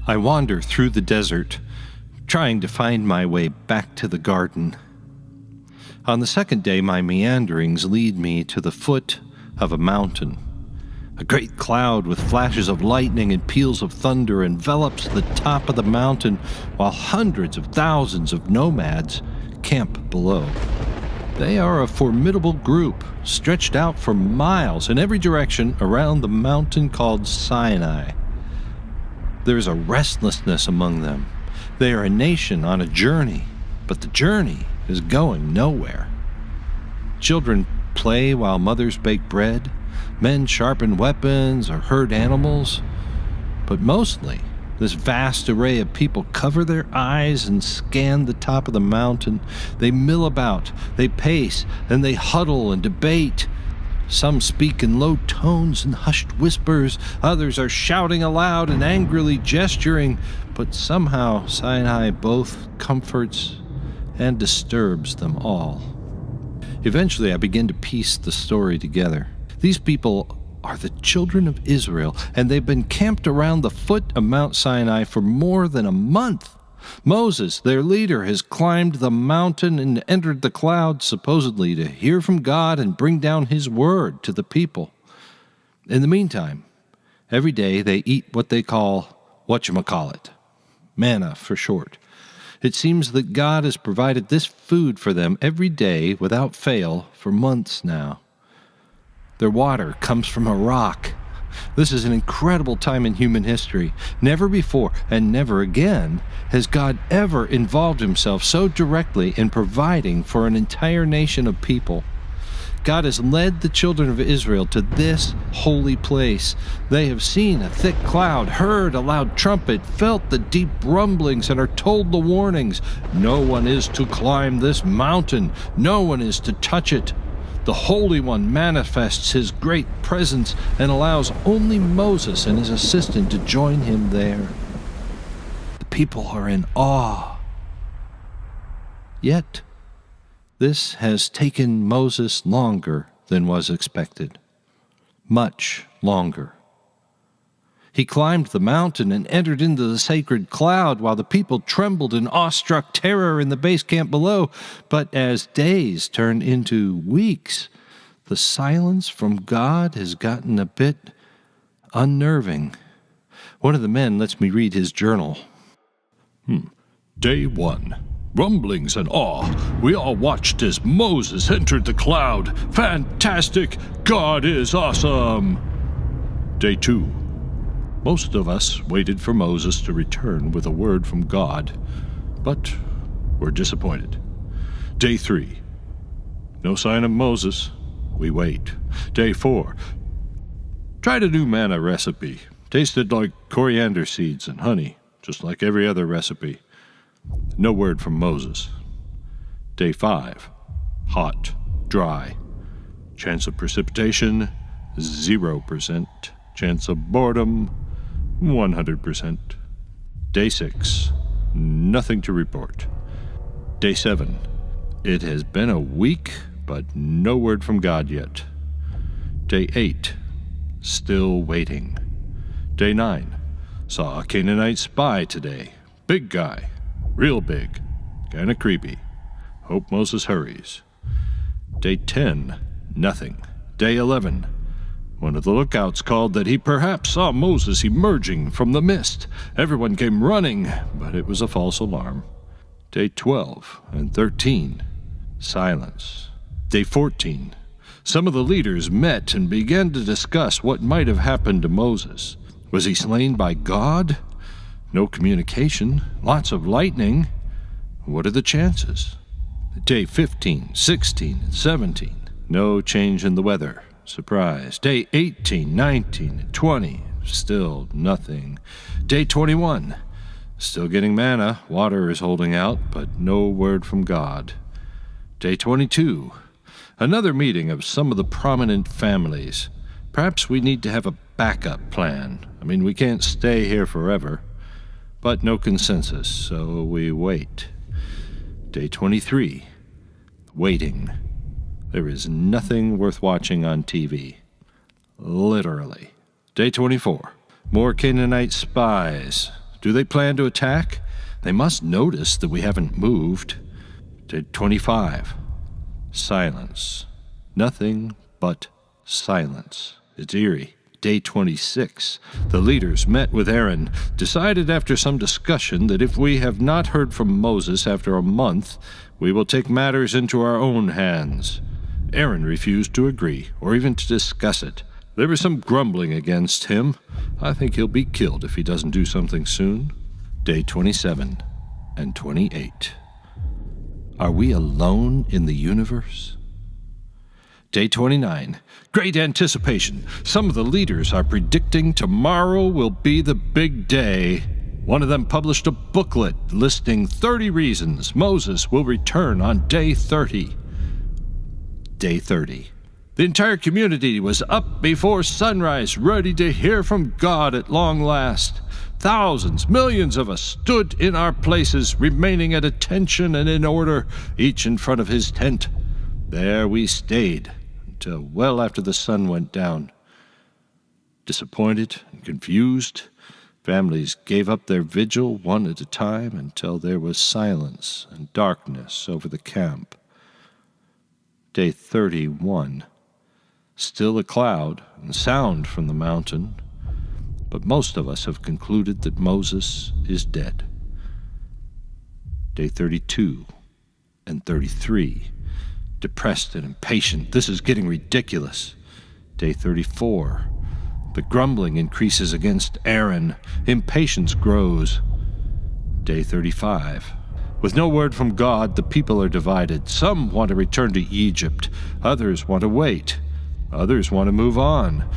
I wander through the desert, trying to find my way back to the garden. On the second day, my meanderings lead me to the foot of a mountain. A great cloud with flashes of lightning and peals of thunder envelops the top of the mountain, while hundreds of thousands of nomads camp below. They are a formidable group, stretched out for miles in every direction around the mountain called Sinai. There is a restlessness among them. They are a nation on a journey, but the journey is going nowhere. Children play while mothers bake bread. Men sharpen weapons or herd animals. But mostly, this vast array of people cover their eyes and scan the top of the mountain. They mill about, they pace, and they huddle and debate. Some speak in low tones and hushed whispers. Others are shouting aloud and angrily gesturing. But somehow Sinai both comforts and disturbs them all. Eventually, I begin to piece the story together. These people are the children of Israel, and they've been camped around the foot of Mount Sinai for more than a month. Moses, their leader, has climbed the mountain and entered the cloud, supposedly to hear from God and bring down his word to the people. In the meantime, every day they eat what they call whatchamacallit, manna for short. It seems that God has provided this food for them every day without fail for months now. Their water comes from a rock. This is an incredible time in human history. Never before and never again has God ever involved himself so directly in providing for an entire nation of people. God has led the children of Israel to this holy place. They have seen a thick cloud, heard a loud trumpet, felt the deep rumblings, and are told the warnings. No one is to climb this mountain. No one is to touch it. The Holy One manifests his great presence and allows only Moses and his assistant to join him there. The people are in awe. Yet, this has taken Moses longer than was expected. Much longer. He climbed the mountain and entered into the sacred cloud while the people trembled in awestruck terror in the base camp below. But as days turned into weeks, the silence from God has gotten a bit unnerving. One of the men lets me read his journal. Day 1. Rumblings and awe. We all watched as Moses entered the cloud. Fantastic! God is awesome! Day 2. Most of us waited for Moses to return with a word from God, but were disappointed. Day 3. No sign of Moses. We wait. Day 4. Tried a new manna recipe. Tasted like coriander seeds and honey, just like every other recipe. No word from Moses. Day 5. Hot, dry. Chance of precipitation, 0%. Chance of boredom, 100%. Day 6. Nothing to report. Day 7. It has been a week, but no word from God yet. Day 8. Still waiting. Day 9. Saw a Canaanite spy today. Big guy. Real big. Kinda creepy. Hope Moses hurries. Day 10. Nothing. Day 11. One of the lookouts called that he perhaps saw Moses emerging from the mist. Everyone came running, but it was a false alarm. Day 12 and 13. Silence. Day 14. Some of the leaders met and began to discuss what might have happened to Moses. Was he slain by God? No communication. Lots of lightning. What are the chances? Day 15, 16, and 17. No change in the weather. Surprise. Day 18, 19, and 20. Still nothing. Day 21. Still getting manna. Water is holding out, but no word from God. Day 22. Another meeting of some of the prominent families. Perhaps we need to have a backup plan. We can't stay here forever. But no consensus, so we wait. Day 23. Waiting. There is nothing worth watching on TV. Literally. Day 24. More Canaanite spies. Do they plan to attack? They must notice that we haven't moved. Day 25. Silence. Nothing but silence. It's eerie. Day 26. The leaders met with Aaron, decided after some discussion that if we have not heard from Moses after a month, we will take matters into our own hands. Aaron refused to agree, or even to discuss it. There was some grumbling against him. I think he'll be killed if he doesn't do something soon. Day 27 and 28. Are we alone in the universe? Day 29. Great anticipation. Some of the leaders are predicting tomorrow will be the big day. One of them published a booklet listing 30 reasons Moses will return on day 30. Day 30. The entire community was up before sunrise, ready to hear from God at long last. Thousands, millions of us stood in our places, remaining at attention and in order, each in front of his tent. There we stayed until well after the sun went down. Disappointed and confused, families gave up their vigil one at a time until there was silence and darkness over the camp. Day 31. Still a cloud and sound from the mountain, but most of us have concluded that Moses is dead. Day 32 and 33. Depressed and impatient. This is getting ridiculous. Day 34. The grumbling increases against Aaron. Impatience grows. Day 35. With no word from God, the people are divided. Some want to return to Egypt. Others want to wait. Others want to move on.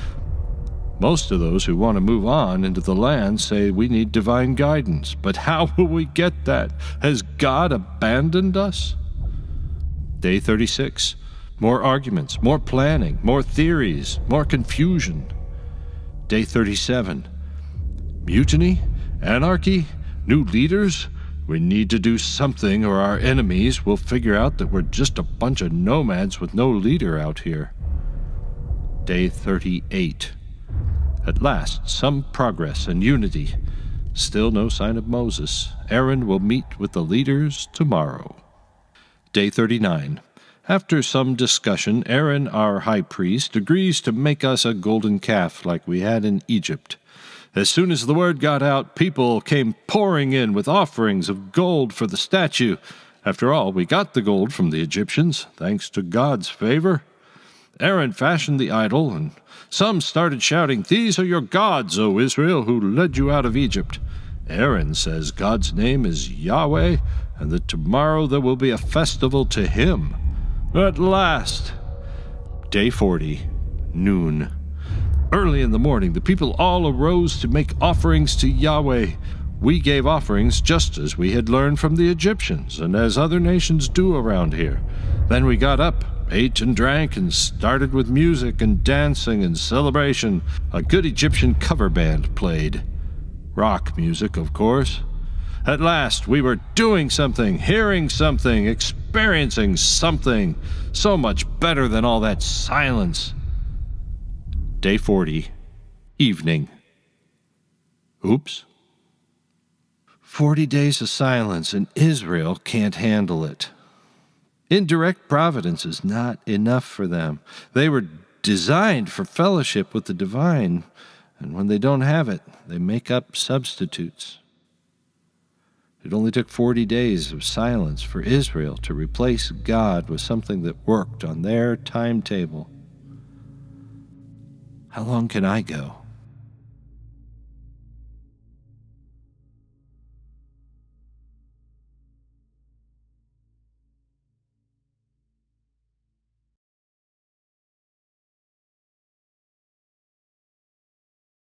Most of those who want to move on into the land say we need divine guidance. But how will we get that? Has God abandoned us? Day 36. More arguments, more planning, more theories, more confusion. Day 37. Mutiny? Anarchy? New leaders? We need to do something or our enemies will figure out that we're just a bunch of nomads with no leader out here. Day 38. At last, some progress and unity. Still no sign of Moses. Aaron will meet with the leaders tomorrow. Day 39. After some discussion, Aaron, our high priest, agrees to make us a golden calf like we had in Egypt. As soon as the word got out, people came pouring in with offerings of gold for the statue. After all, we got the gold from the Egyptians, thanks to God's favor. Aaron fashioned the idol, and some started shouting, "These are your gods, O Israel, who led you out of Egypt." Aaron says God's name is Yahweh, and that tomorrow there will be a festival to him. At last! Day 40, noon. Early in the morning, the people all arose to make offerings to Yahweh. We gave offerings just as we had learned from the Egyptians, and as other nations do around here. Then we got up, ate and drank, and started with music and dancing and celebration. A good Egyptian cover band played. Rock music, of course. At last, we were doing something, hearing something, experiencing something. So much better than all that silence. Day 40, evening. Oops. 40 days of silence, and Israel can't handle it. Indirect providence is not enough for them. They were designed for fellowship with the divine, and when they don't have it, they make up substitutes. It only took 40 days of silence for Israel to replace God with something that worked on their timetable. How long can I go?